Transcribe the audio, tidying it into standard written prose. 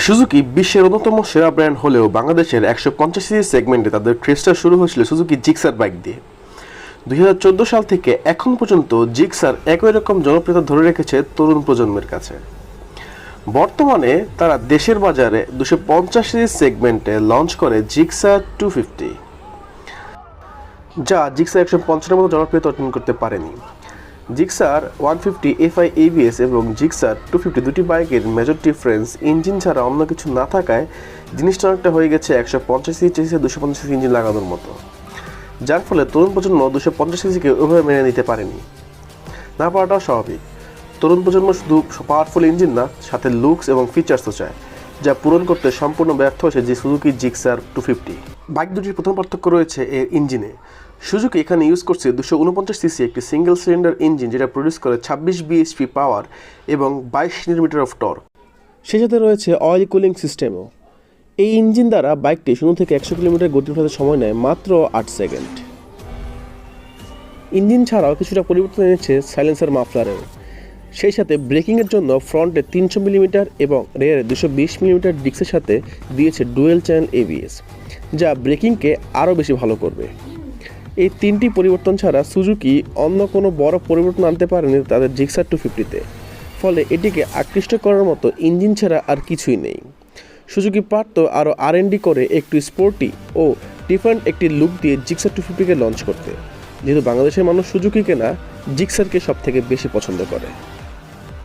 Suzuki বিশ্বের অন্যতম সেরা ব্র্যান্ড হলেও বাংলাদেশের 150 সিসি সেগমেন্টে তাদের ক্রেজটা শুরু হয়েছিল সুজুকি জিক্সার বাইক দিয়ে। 2014 সাল থেকে এখন পর্যন্ত জিক্সার একই রকম জনপ্রিয়তা ধরে রেখেছে তরুণ প্রজন্মের কাছে। বর্তমানে তারা দেশের বাজারে 250 সিসি সেগমেন্টে লঞ্চ করে জিক্সার 250, যা জিক্সার 150-এর মতো জনপ্রিয়তা অর্জন করতে পারেনি। জিক্সার 150 FI ABS এবং জিক্সার 250 দুটি বাইকের মেজর ডিফারেন্স ইঞ্জিন ছাড়া অন্য কিছু না থাকায় জিনিসটা অনেকটা হয়ে গেছে 150 সিসি চেসিসে 250 সিসি ইঞ্জিন লাগানোর মতো, যার ফলে তরুণ প্রজন্ম 250 সিসিকে ওইভাবে মেনে নিতে পারেনি। না পারাটাও স্বাভাবিক। তরুণ প্রজন্ম শুধু পাওয়ারফুল ইঞ্জিন না, সাথে লুকস এবং ফিচার্সও চায়, যা পূরণ করতে সম্পূর্ণ ব্যর্থ হয়েছে সুজুকি জিক্সার 250। বাইক দুটির প্রথম পার্থক্য রয়েছে এর ইঞ্জিনে। সুজুকি এখানে ইউজ করছে 249 সিসি একটি সিঙ্গেল সিলিন্ডার ইঞ্জিন, যেটা প্রডিউস করে 26 bhp পাওয়ার এবং 22 নিউটন অফ টর্ক। সেই সাথে রয়েছে অয়েল কুলিং সিস্টেমও। এই ইঞ্জিন দ্বারা বাইকটি 0 থেকে 100 কিলোমিটার গতি উঠাতে সময় নেয় মাত্র 8 সেকেন্ড। ইঞ্জিন ছাড়াও কিছুটা পরিবর্তন এনেছে সাইলেন্সার মাফলারেও। সেই সাথে ব্রেকিংয়ের জন্য ফ্রন্টে 300 মিলিমিটার এবং রেয়ারে 220 মিলিমিটার ডিস্কের সাথে দিয়েছে ডুয়েল চ্যানেল ABS, যা ব্রেকিংকে আরও বেশি ভালো করবে। এই তিনটি পরিবর্তন ছাড়া সুজুকি অন্য কোনো বড় পরিবর্তন আনতে পারেনি তাদের জিক্সার 250-তে, ফলে এটিকে আকৃষ্ট করার মতো ইঞ্জিন ছাড়া আর কিছুই নেই। সুজুকি পারত আরও R&D করে একটু স্পোর্টি ও ডিফারেন্ট একটি লুক দিয়ে জিক্সার 250-কে লঞ্চ করতে, যেহেতু বাংলাদেশের মানুষ সুজুকিকে না জিক্সারকে সব থেকে বেশি পছন্দ করে।